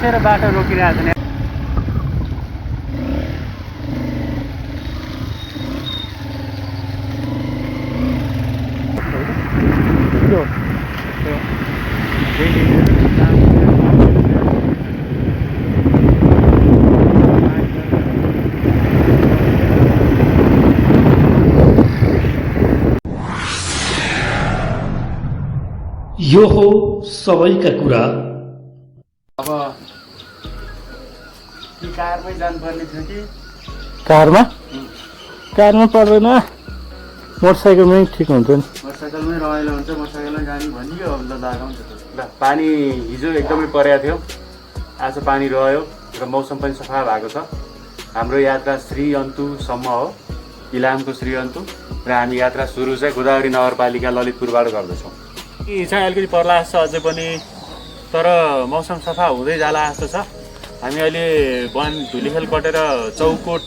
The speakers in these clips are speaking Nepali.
बसेर बाटो रोकिरहेको छ नि। यो हो सबैका कुरा। अब कारमै जानुपर्ने थियो कि कारमा पर्दैन, मोटरसाइकलमै ठिक हुन्छ नि। मोटरसाइकलमै रमाइलो हुन्छ, मोटरसाइकलमै जाने भनियो। अब ल दागा हुन्छ ल। पानी हिजो एकदमै परेको थियो, आज पानी रह्यो र मौसम पनि सफा भएको छ। हाम्रो यात्रा श्रीअन्तुसम्म हो, इलामको श्रीअन्तु, र हामी यात्रा सुरु चाहिँ गोदावरी नगरपालिका ललितपुरबाट गर्दछौँ। यी चाहिँ अलिकति पर्ला जस्तो अझै पनि, तर मौसम सफा हुँदै जाला जस्तो छ। हामी अहिले वन धुलीखेल कटेर चौकोट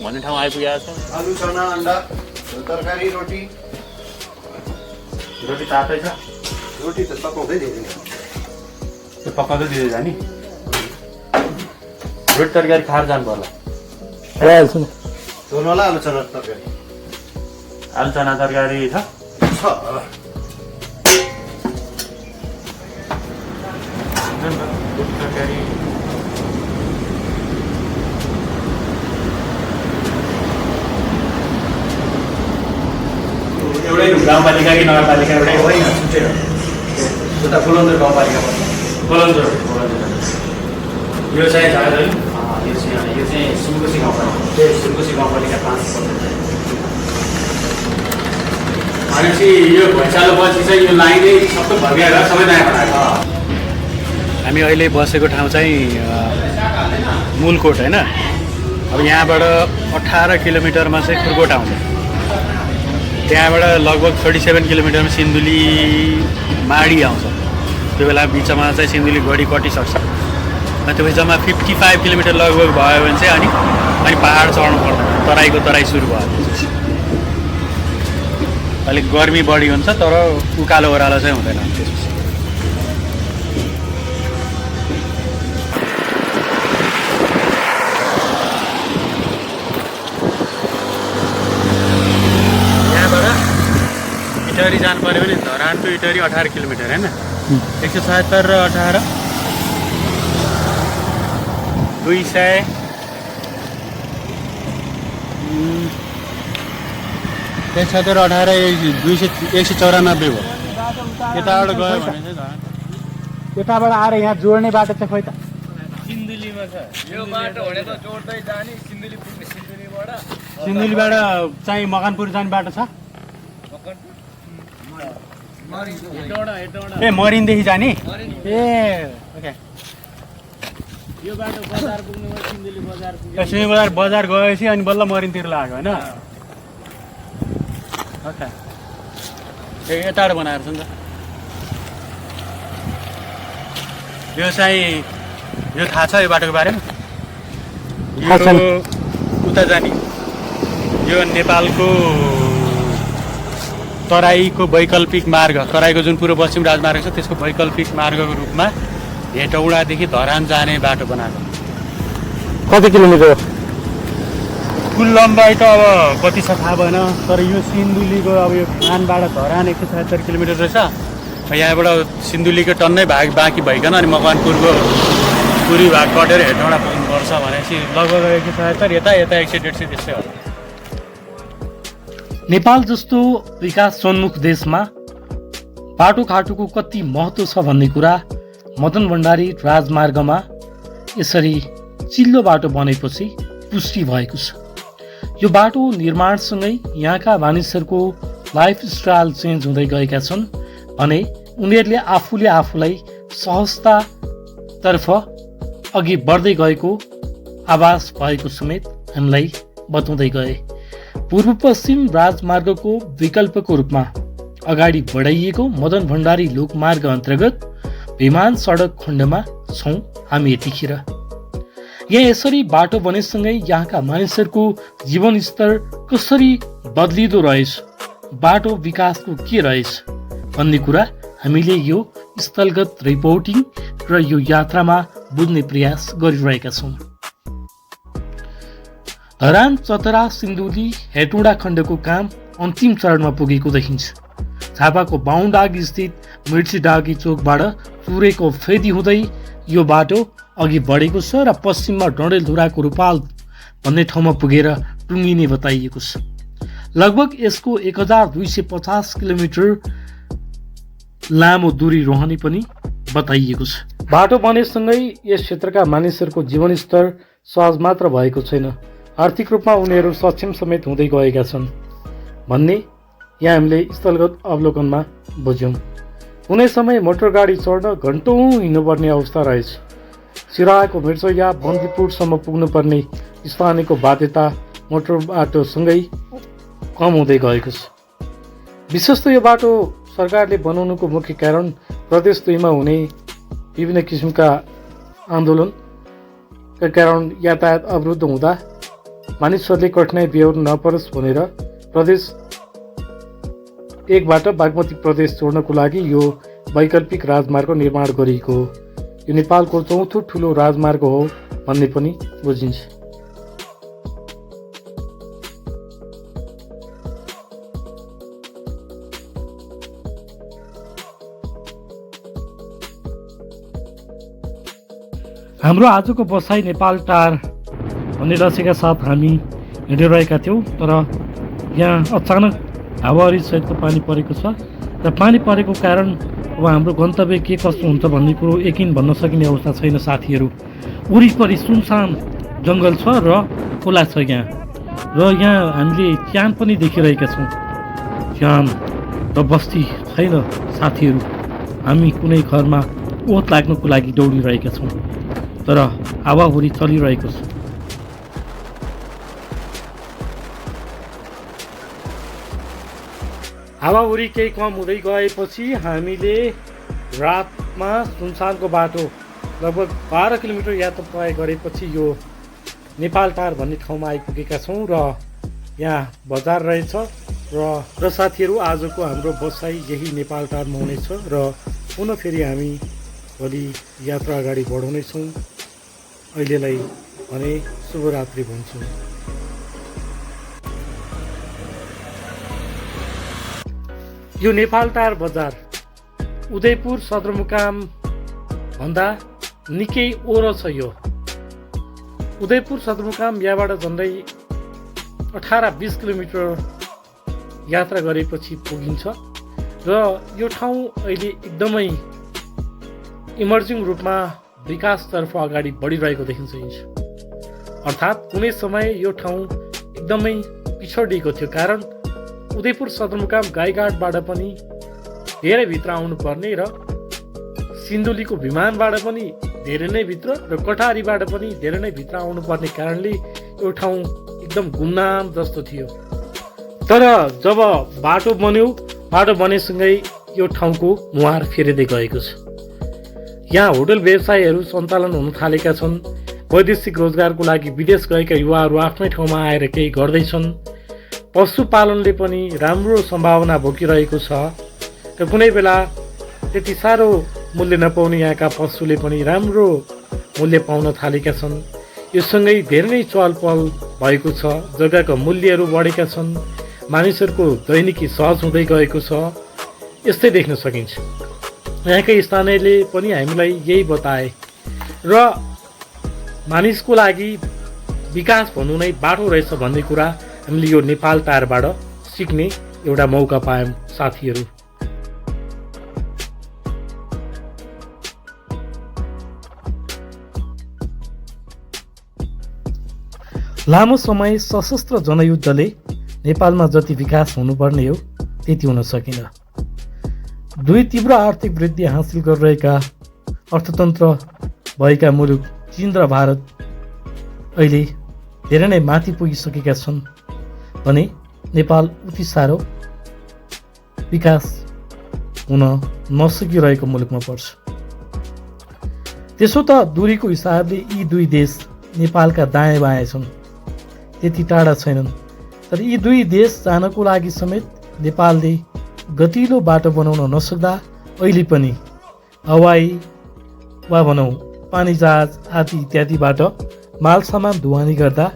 भन्ने ठाउँ आइपुगेका छौँ। आलु चना अन्डा तरकारी रोटी तातै छ, रोटी त पकाउँदै दिँदैन। त्यो पकाउँदै दिँदै जाने। रोटी तरकारी खाएर जानु पर्ला। आइहाल्छु नि। छोर्नुला आलु चना तरकारी आलु चना तरकारी छ। रोटी तरकारी एउटै गाउँपालिका कि नगरपालिका? एउटै होइन छुट्टै हो। उता बुलन्दर गाउँपालिका पर्छ। बोलन्जोर। यो चाहिँ छ है? यो चाहिँ सुनकोशी गाउँपालिका। सुनकोशी गाउँपालिका 5 पर्छ। भनेपछि यो भैँचालोपछि चाहिँ यो लाइनै सबै भर्किएर सबै नयाँ बनाएको। हामी अहिले बसेको ठाउँ चाहिँ मूलकोट होइन। अब यहाँबाट 18 किलोमिटरमा चाहिँ खुरकोट आउँछ। त्यहाँबाट लगभग 37 किलोमिटरमा सिन्धुली माडी आउँछ। त्यो बेला बिचमा चाहिँ सिन्धुली गढी कटिसक्छ। त्यसपछि जम्मा 55 किलोमिटर लगभग भयो भने चाहिँ अनि पाहाड चढ्नु पर्दैन। तराई सुरु भयो। अलिक गर्मी बढी हुन्छ, तर उकालो ओह्रालो चाहिँ हुँदैन त्यसपछि। इटहरी जानु पऱ्यो भने धरान टु इटहरी 18 किलोमिटर होइन। 177 र 18 200 177 18 194 हो। यताबाट गयो भने चाहिँ धरान। यताबाट आएर यहाँ जोड्ने बाटो चाहिँ खोइ त? सिन्धुलीमा छ यो बाटो भनेको जोड्दै जाने सिन्धुली पुग्ने। सिन्धुलीबाट चाहिँ मकनपुर जाने बाटो छ। ए मरिनदेखि जाने? ए ओके। यो बाटो बजार पुग्नु भयो, सिन्धुली बजार पुग्यो। सिन्धुली बजार गएपछि अनि बल्ल मरिनतिर लाग्यो होइन? ओके। ए यताबाट बनाएर छ नि त। यो चाहिँ यो थाहा छ यो बाटोको बारेमा? यो उता जाने, यो नेपालको तराईको वैकल्पिक मार्ग, तराईको जुन पूर्व पश्चिम राजमार्ग छ त्यसको वैकल्पिक मार्गको रूपमा हेटौडादेखि धरान जाने बाटो बनाएको। कति किलोमिटर? कुल लम्बाइ त अब कति छ थाहा भएन, तर यो सिन्धुलीको अब यो खानबाट धरान 177 किलोमिटर रहेछ। यहाँबाट सिन्धुलीको टन्नै भाग बाँकी भइकन अनि मकवानपुरको पुरी भाग कटेर हेटौडा पुग्नुपर्छ भनेपछि लगभग 177, यता 100-150 त्यस्तै हो। नेपाल जस्तो विकासोन्मुख देशमा बाटोघाटोको कति महत्त्व छ भन्ने कुरा मदन भण्डारी राजमार्गमा यसरी चिल्लो बाटो बनेपछि पुष्टि भएको छ। यो बाटो निर्माणसँगै यहाँका मानिसहरूको लाइफस्टाइल चेन्ज हुँदै गएका छन् भने उनीहरूले आफूले आफूलाई सहजतातर्फ अघि बढ्दै गएको आभास भएको समेत हामीलाई बताउँदै गए। पूर्व पश्चिम राजमार्गको विकल्पको रूपमा अगाडि बढाइएको मदन भण्डारी लोकमार्ग अन्तर्गत विमान सडक खण्डमा छौँ हामी यतिखेर। यहाँ यसरी बाटो बनेसँगै यहाँका मानिसहरूको जीवनस्तर कसरी बदलिँदो रहेछ, बाटो विकासको के रहेछ भन्ने कुरा हामीले यो स्थलगत रिपोर्टिङ र यो यात्रामा बुझ्ने प्रयास गरिरहेका छौँ। धरान चतरा सिन्धुली हेटौँडा खण्डको काम अन्तिम चरणमा पुगेको देखिन्छ। झापाको बाहुनडाग स्थित मिर्चीडाँगी चोकबाट चुरेको फेदी हुँदै यो बाटो अघि बढेको छ र पश्चिममा डडेलधुराको रूपाल भन्ने ठाउँमा पुगेर टुङ्गिने बताइएको छ। लगभग यसको 1250 किलोमिटर लामो दूरी रहने पनि बताइएको छ। बाटो बनेसँगै यस क्षेत्रका मानिसहरूको जीवनस्तर सहज मात्र भएको छैन, आर्थिक रूपमा उनीहरू सक्षम समेत हुँदै गएका छन् भन्ने यहाँ हामीले स्थलगत अवलोकनमा बुझ्यौँ। कुनै समय मोटर गाडी चढ्न घन्टौँ हिँड्नुपर्ने अवस्था रहेछ। सिराहाको मिर्चैया बन्दीपुरसम्म पुग्नुपर्ने स्थानीयको बाध्यता मोटर बाटोसँगै कम हुँदै गएको छ। विशेष त यो बाटो सरकारले बनाउनुको मुख्य कारण प्रदेश 2 मा हुने विभिन्न किसिमका आन्दोलनका कारण यातायात अवरुद्ध हुँदा मानिसहरूले कठिनाइ बेहोर्नु नपरोस् भनेर प्रदेश 1 बाट बागमती प्रदेश जोड्नको लागि यो वैकल्पिक राजमार्ग निर्माण गरिएको हो। यो नेपालको चौथो ठुलो राजमार्ग हो भन्ने पनि बुझिन्छ। हाम्रो आजको बसाइ नेपाल टार भन्ने लक्ष्यका साथ हामी हिँडिरहेका थियौँ, तर यहाँ अचानक हावाहुरी सहितको पानी परेको छ र पानी परेको कारण अब हाम्रो गन्तव्य के कस्तो हुन्छ भन्ने कुरो यकिन भन्न सकिने अवस्था छैन साथीहरू। वरिपरि सुनसान जङ्गल छ र खोला छ यहाँ, र यहाँ हामीले च्यान पनि देखिरहेका छौँ। च्यान र बस्ती छैन साथीहरू। हामी कुनै घरमा ओत लाग्नको लागि दौडिरहेका छौँ, तर हावाहुरी चलिरहेको छ। हावाहुरी केही कम हुँदै गएपछि हामीले रातमा सुनसानको बाटो लगभग 12 किलोमिटर यात्रा तय गरेपछि यो नेपाल टार भन्ने ठाउँमा आइपुगेका छौँ र यहाँ बजार रहेछ र साथीहरू आजको हाम्रो बसाइ यही नेपाल टारमा हुनेछ र पुनः फेरि हामी भोलि यात्रा अगाडि बढाउनेछौँ। अहिलेलाई भने शुभरात्रि भन्छु। यो नेपाल टार बजार उदयपुर सदरमुकाम भन्दा निकै ओरो छ। यो उदयपुर सदरमुकाम यहाँबाट झन्डै 18-20 किलोमिटर यात्रा गरेपछि पुगिन्छ र यो ठाउँ अहिले एकदमै इमर्जिङ रूपमा विकासतर्फ अगाडि बढिरहेको देखिन्छ। अर्थात् कुनै समय यो ठाउँ एकदमै पिछडिएको थियो, कारण उदयपुर सदरमुकाम गाईघाटबाट पनि धेरै भित्र आउनुपर्ने र सिन्धुलीको विमानबाट पनि धेरै नै भित्र र कटारीबाट पनि धेरै नै भित्र आउनुपर्ने कारणले यो ठाउँ एकदम गुमनाम जस्तो थियो। तर जब बाटो बन्यो, बाटो बनेसँगै यो ठाउँको मुहार फेरिँदै गएको छ। यहाँ होटल व्यवसायहरू सञ्चालन हुन थालेका छन्। वैदेशिक रोजगारको लागि विदेश गएका युवाहरू आफ्नै ठाउँमा आएर केही गर्दैछन्। पशुपालनले पनि राम्रो सम्भावना बोकिरहेको छ र कुनै बेला त्यति साह्रो मूल्य नपाउने यहाँका पशुले पनि राम्रो मूल्य पाउन थालेका छन्। यो सँगै धेरै नै चहलपहल भएको छ, जग्गाका मूल्यहरू बढेका छन्, मानिसहरूको दैनिकी सहज हुँदै गएको छ, यस्तै देख्न सकिन्छ। यहाँकै स्थानीयले पनि हामीलाई यही बताए र मानिसको लागि विकास भन्नु नै बाटो रहेछ भन्ने कुरा हामीले यो नेपाल टारबाट सिक्ने एउटा मौका पायौँ साथीहरू। लामो समय सशस्त्र जनयुद्धले नेपालमा जति विकास हुनुपर्ने हो त्यति हुन सकेन। दुई तीव्र आर्थिक वृद्धि हासिल गरिरहेका अर्थतन्त्र भएका मुलुक चीन र भारत अहिले धेरै नै माथि पुगिसकेका छन् भने नेपाल उति साह्रो विकास हुन नसकिरहेको मुलुकमा पर्छ। त्यसो त दूरीको हिसाबले यी दुई देश नेपालका दायाँ बायाँ छन्, त्यति टाढा छैनन्। तर यी दुई देश जानको लागि समेत नेपालले गतिलो बाटो बनाउन नसक्दा अहिले पनि हवाई वा भनौँ पानी जहाज आदि इत्यादिबाट माल सामान ढुवानी गर्दा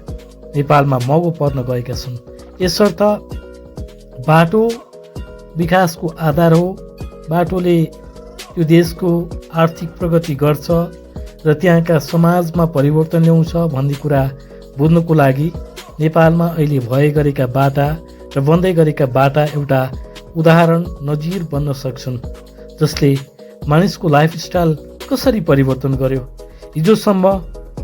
नेपालमा महँगो पर्न गएका छन्। यसर्थ बाटो विकासको आधार हो। बाटोले यो देशको आर्थिक प्रगति गर्छ र त्यहाँका समाजमा परिवर्तन ल्याउँछ भन्ने कुरा बुझ्नुको लागि नेपालमा अहिले भए गरेका बाटा र बन्दै गरेका बाटा एउटा उदाहरण नजिर बन्न सक्छन्, जसले मानिसको लाइफस्टाइल कसरी परिवर्तन गर्यो। हिजोसम्म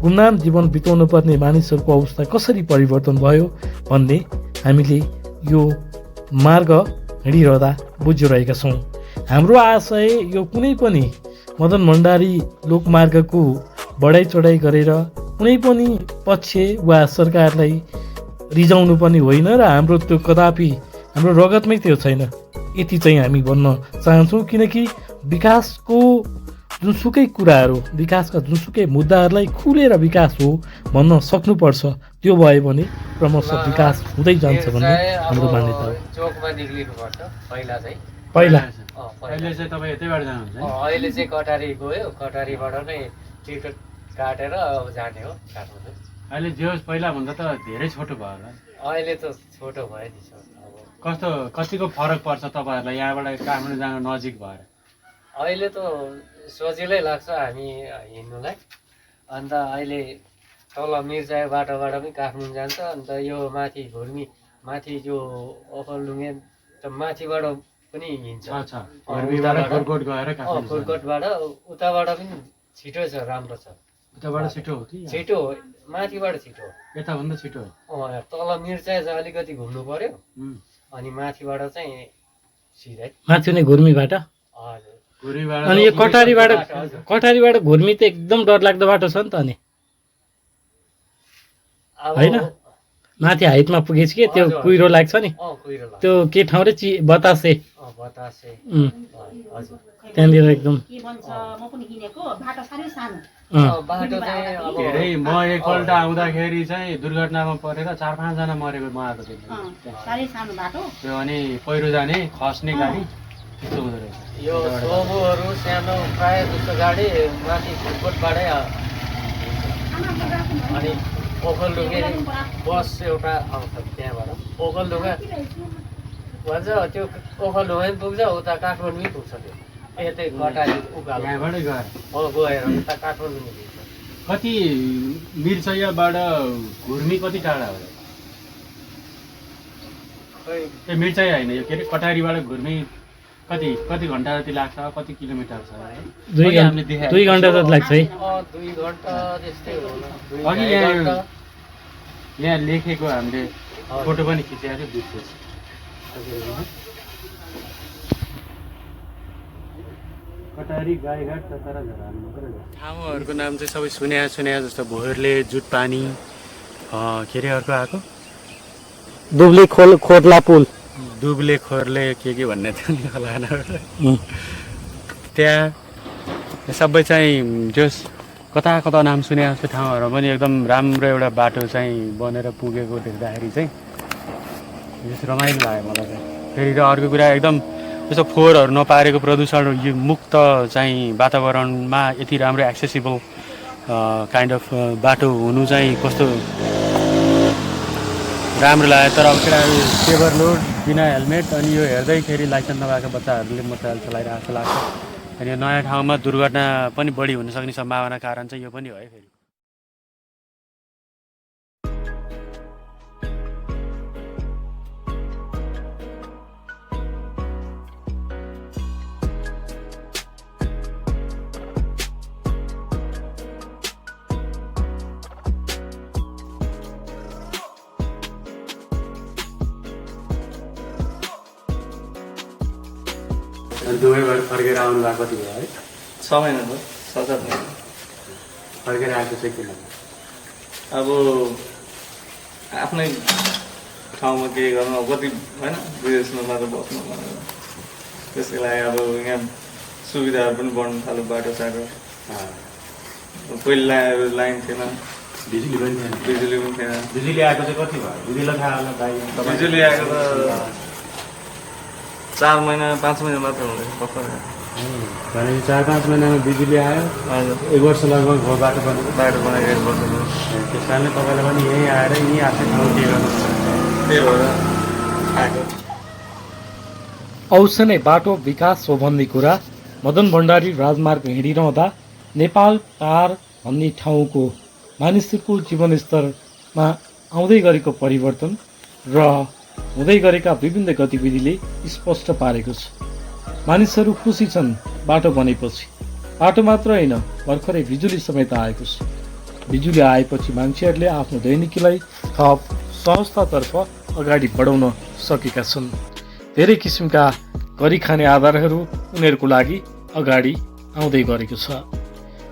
गुमनाम जीवन बिताउनु पर्ने मानिसहरूको अवस्था कसरी परिवर्तन भयो भन्ने हामीले यो मार्ग हिँडिरहँदा बुझिरहेका छौँ। हाम्रो आशय यो कुनै पनि मदन भण्डारी लोकमार्गको बढाइ चढाइ गरेर कुनै पनि पक्ष वा सरकारलाई रिजाउनु पनि होइन र हाम्रो त्यो कदापि हाम्रो रगतमै त्यो छैन। यति चाहिँ हामी भन्न चाहन्छौँ, किनकि विकासको जुनसुकै कुराहरू, विकासका जुनसुकै मुद्दाहरूलाई खुलेर विकास हो भन्न सक्नुपर्छ। त्यो भयो भने क्रमशः विकास हुँदै जान्छ भन्ने हाम्रो मान्यता हो। चोकमा निक्लिनुपर्छ पहिला चाहिँ। पहिला अहिले चाहिँ तपाईँ यतैबाट जानुहुन्छ है? अहिले चाहिँ कटारी गयो, कटारीबाट नै टिकट काटेर अब जाने हो काठमाडौँ। अहिले जे होस् पहिलाभन्दा त धेरै छोटो भयो होला। अहिले त छोटो भयो नि सर। अब कतिको फरक पर्छ तपाईँहरूलाई यहाँबाट काठमाडौँ जान नजिक भएर? अहिले त सजिलै लाग्छ हामी हिँड्नुलाई। अन्त अहिले तल मिर्चाय बाटोबाट पनि काठमाडौँ जान्छ। अन्त यो माथि घुर्मी माथि यो ओखलढुङ्गे त माथिबाट पनि हिँड्छ। खुर्कोटबाट उताबाट पनि छिटो छ, राम्रो छ। उताबाट छिटो हो कि छिटो हो, माथिबाट छिटो हो। यताभन्दा छिटो हो? तल मिर्चाय चाहिँ अलिकति घुम्नु पर्यो, अनि माथिबाट चाहिँ सिधै माथि नै घुर्मीबाट। हजुर। अनि यो कटारीबाट घुर्मी त एकदम डरलाग्दो बाटो छ नि त। अनि होइन, माथि हाइटमा पुगेछ कि त्यो कुहिरो लाग्छ नि, त्यो के ठाउँ रे बतासे। त्यहाँनिर एकदम म एकपल्ट आउँदाखेरि चाहिँ दुर्घटनामा परेर 4-5 जना मरेको म आएको थिएँ। त्यो अनि पहिरो जाने खस्ने गाडी त्यस्तो हुँदो रहेछ। यो सोमोहरू सानो प्रायः जस्तो गाडी माथि खुर्कोटबाटै अनि ओखलढुङ्गे बस एउटा आउँछ त्यहाँबाट। ओखलढुङ्गा भन्छ, त्यो ओखलढुङ्गा पनि पुग्छ, उता काठमाडौँ पनि पुग्छ। त्यो यतै कटारी उकालो यहाँबाटै गएर गएर उता काठमाडौँ पनि पुग्छ। कति मिर्चैयाबाट घुर्मी कति टाढा हो? ए मिर्चै होइन, यो के अरे कटारीबाट घुर्मी कति घन्टा जति लाग्छ? कति किलोमिटर छ? 2 घन्टा जति लाग्छ है। 2 घन्टा जस्तै होला। अघि यहाँ लेखेको हामीले फोटो पनि खिचेको थियो बिचपछि। कटारी गाईघाट चतरा ठाउँहरूको नाम चाहिँ सबै सुन्या जस्तो भोरले जुटपानी, के अरे अर्को आएको दुब्ली खोर्ला पुल, दुब्ले खोर्ले के भन्ने थियो खोला। त्यहाँ सबै चाहिँ जस कता कता नाम सुने जस्तो ठाउँहरू पनि एकदम राम्रो एउटा बाटो चाहिँ बनेर पुगेको देख्दाखेरि चाहिँ रमाइलो लाग्यो मलाई चाहिँ। फेरि र अर्को कुरा एकदम जस्तो फोहोरहरू नपारेको प्रदूषण यो मुक्त चाहिँ वातावरणमा यति राम्रो एक्सेसिबल काइन्ड अफ बाटो हुनु चाहिँ कस्तो राम्रो लाग्यो। तर अब केटाहरू पेपर लोड बिना हेलमेट, अनि यो हेर्दैखेरि लाइसेन्स नभएको बच्चाहरूले मोटरसाइकल चलाइरहेको जस्तो लाग्छ। अनि यो नयाँ ठाउँमा दुर्घटना पनि बढी हुन सक्ने सम्भावना कारण चाहिँ यो पनि हो है। फेरि दुबईबाट फर्केर आउनु भएको थियो है? 6 महिना भयो, 7-8 महिना फर्केर आएको चाहिँ किन? अब आफ्नै ठाउँमा के गर्नु, अब कति होइन विदेशमा मात्र बस्नु भनेर त्यसको लागि अब यहाँ सुविधाहरू पनि बढ्नु थाल्यो। बाटो साटो पहिला लाइन थिएन, बिजुली पनि थिएन। बिजुली पनि थिएन। बिजुली आएको चाहिँ कति भयो? बिजुली थाहा होला भाइ? बिजुली आएको त 4 महिना 5 महिना मात्र हुँदैछ भर्खर। भनेपछि 4-5 महिनामा बिजुली आयो, हजुर 1 वर्ष लगभग भयो बाटो बनेको। बाटो बनाएको 1 वर्ष भयो। त्यस कारणले तपाईँलाई पनि यहीँ आएर यहीँ आफ्नै ठाउँ के गर्नुपर्छ। त्यही भएर आएको। औषध नै बाटो विकास हो भन्ने कुरा मदन भण्डारी राजमार्ग हिँडिरहँदा नेपाल टार भन्ने ठाउँको मानिसहरूको जीवनस्तरमा आउँदै गरेको परिवर्तन र हुँदै गरेका विभिन्न गतिविधिले स्पष्ट पारेको छ। मानिसहरू खुसी छन् बाटो बनेपछि। बाटो मात्र होइन, भर्खरै बिजुली समेत आएको छ। बिजुली आएपछि मान्छेहरूले आफ्नो दैनिकीलाई थप सहजतातर्फ अगाडि बढाउन सकेका छन्। धेरै किसिमका गरिखाने आधारहरू उनीहरूको लागि अगाडि आउँदै गरेको छ।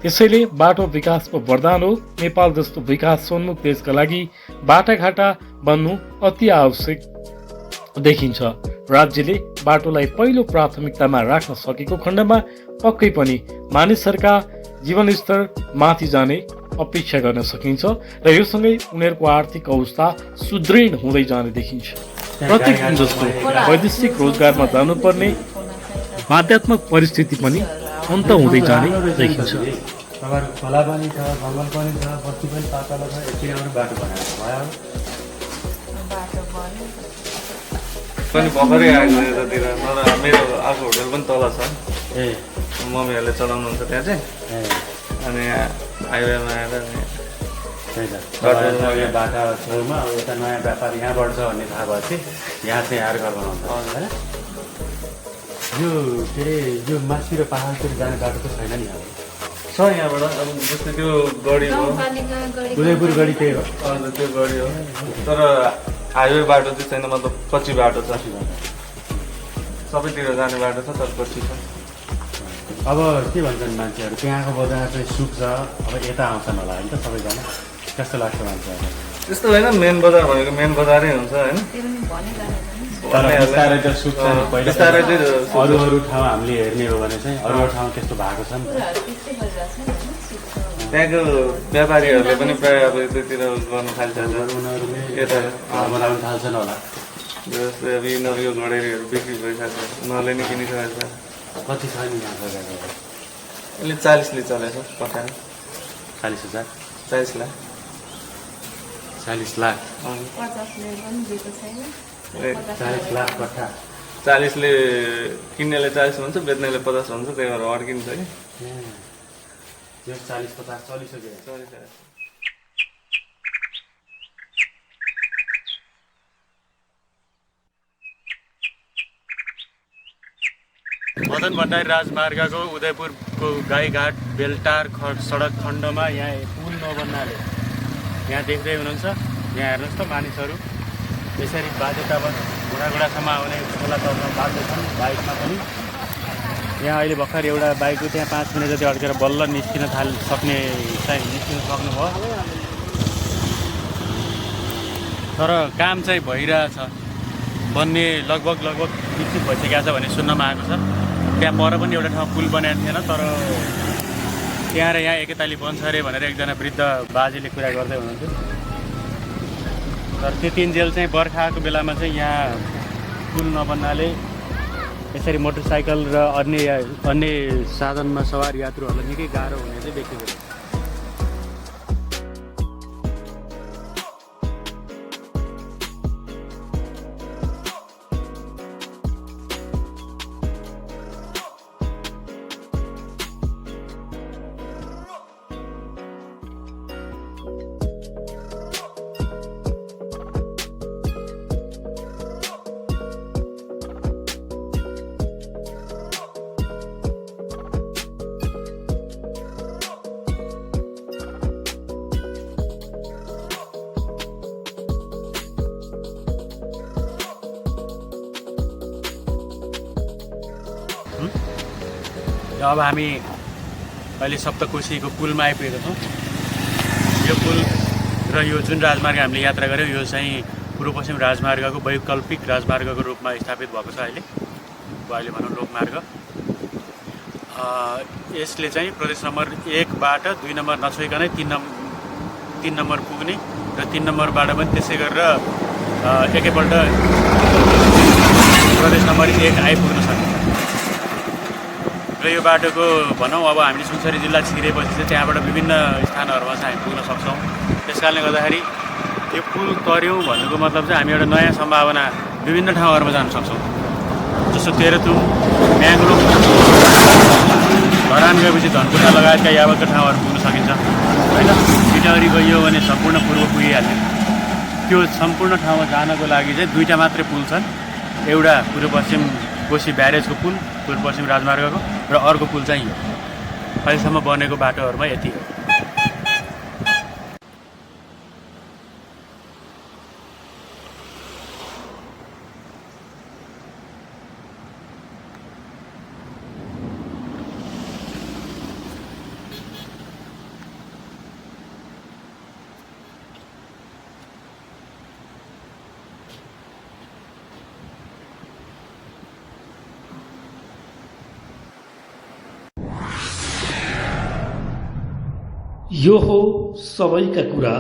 त्यसैले बाटो विकासको वरदान हो। नेपाल जस्तो विकासोन्मुख देशका लागि बाटाघाटा बन्नु अति आवश्यक देखिन्छ। राज्यले बाटोलाई पहिलो प्राथमिकतामा राख्न सकेको खण्डमा पक्कै पनि मानिसहरूका जीवनस्तर माथि जाने अपेक्षा गर्न सकिन्छ र यो सँगै उनीहरूको आर्थिक अवस्था सुदृढ हुँदै जाने देखिन्छ। प्रत्येक दिन जस्तो वैदेशिक रोजगारमा जानुपर्ने बाध्यात्मक परिस्थिति पनि अन्त हुँदै जाने देखिन्छ। तपाईँहरूको खोला पनि छ, जङ्गल पनि छ, बस्ती पनि पातलो छ, यतिबाट बाटो बनाएको भयो। पनि भर्खरै आएको यतातिर। तर मेरो अर्को होटल पनि तल छ। ए मम्मीहरूले चलाउनुहुन्छ त्यहाँ चाहिँ। अनि यहाँ हाइवेमा आएर अनि त्यही त तपाईँहरूको यो बाटा छेउमा अब यता नयाँ व्यापार यहाँबाट छ भन्ने थाहा भएपछि यहाँ चाहिँ यहाँ घर बनाउँछ होइन। यो के अरे यो माथि र पाहाडतिर जाने बाटो त छैन नि अब। छ यहाँबाट। अब जस्तै त्यो गढी हो, उदयपुर गढी त्यही हो। अन्त त्यो गढी हो। तर हाइवे बाटो चाहिँ छैन, मतलब कच्ची बाटो छ। सबैतिर जाने बाटो छ तर कच्ची छ। अब के भन्छन् मान्छेहरू, त्यहाँको बजार चाहिँ सुक्छ, अब यता आउँछन् होला होइन त सबैजना, कस्तो लाग्छ मान्छेहरू? त्यस्तो होइन, मेन बजार भनेको मेन बजारै हुन्छ होइन। तर बिस्तारै त सुक्छ नि। पहिला बिस्तारै चाहिँ अरू अरू ठाउँ हामीले हेर्ने हो भने चाहिँ अरू अरू ठाउँ त्यस्तो भएको छ नि त। त्यहाँको व्यापारीहरूले पनि प्रायः अब यतातिर गर्न थाल्छ। उनीहरूले यता घर बनाउन थाल्छन् होला। जस्तै अब यिनीहरू यो घडेरीहरू बिक्री भइसक्छ, उनीहरूले नि किनिसकेको छ। कति छ नि यहाँ जग्गा? यसले 40ले चलेको छ कठा। 40,000 40 लाख। 40 लाख 40 लाख कट्ठा। 40ले किन्नेले 40 भन्छ, बेच्नेले 50 भन्छ, त्यही भएर अड्किन्छ कि। यो 40-50 चलिसक्यो। मदन भण्डारी राजमार्गको उदयपुरको गाईघाट बेलटार सडक खण्डमा यहाँ पुल नबन्नाले यहाँ देख्दै हुनुहुन्छ। यहाँ हेर्नुहोस् त मानिसहरू यसरी बाध्यतावश घुँडासम्म आउने खोला तर्न बाध्य छन् बाइकमा पनि। यहाँ अहिले भर्खर एउटा बाइकको त्यहाँ 5 मिनट जति अड्केर बल्ल निस्किन सक्नुभयो। तर काम चाहिँ भइरहेछ, बन्ने लगभग विकसित भइसकेको छ भन्ने सुन्नमा आएको छ। त्यहाँ पर पनि एउटा ठाउँ पुल बनाएको थिएन, तर त्यहाँ र यहाँ एकैताली बन्छ अरे भनेर एकजना वृद्ध बाजेले कुरा गर्दै हुनुहुन्थ्यो। तर त्यो तिनजेल चाहिँ बर्खाको बेलामा चाहिँ यहाँ पुल नबन्नाले यसरी मोटरसाइकल र अन्य साधनमा सवार यात्रुहरूलाई निकै गाह्रो हुने चाहिँ देखिएको छ। अब हामी अहिले सप्तकोशीको पुलमा आइपुगेका छौँ। यो पुल र यो जुन राजमार्ग हामीले यात्रा गऱ्यौँ यो चाहिँ पूर्व पश्चिम राजमार्गको वैकल्पिक राजमार्गको रूपमा स्थापित भएको छ। अहिले भनौँ लोकमार्ग। यसले चाहिँ प्रदेश नम्बर 1बाट 2 नम्बर नछोइकनै 3 नम्बर पुग्ने र 3 नम्बरबाट पनि त्यसै गरेर एकैपल्ट प्रदेश नम्बर 1 आइपुग्न सक्छ। र यो बाटोको भनौँ अब हामीले सुनसरी जिल्ला छिरेपछि चाहिँ त्यहाँबाट विभिन्न स्थानहरूमा चाहिँ हामी पुग्न सक्छौँ। त्यस कारणले गर्दाखेरि यो पुल तर्यौँ भन्नुको मतलब चाहिँ हामी एउटा नयाँ सम्भावना विभिन्न ठाउँहरूमा जान सक्छौँ। जस्तो तेह्रथुम, म्याङ्ग्रोभ, धरान गएपछि धनकुटा लगायतका यावतका ठाउँहरू पुग्न सकिन्छ होइन। पिटागरी गइयो भने सम्पूर्ण पूर्व पुगिहाल्ने। त्यो सम्पूर्ण ठाउँमा जानको लागि चाहिँ दुईवटा मात्रै पुल छन्। एउटा पूर्व पश्चिम कोशी ब्यारेजको पुल पूर्व पश्चिम राजमार्गको र अर्को पुल चाहिँ यो अहिलेसम्म बनेको बाटोहरूमा यति हो। यो हो सबैका कुरा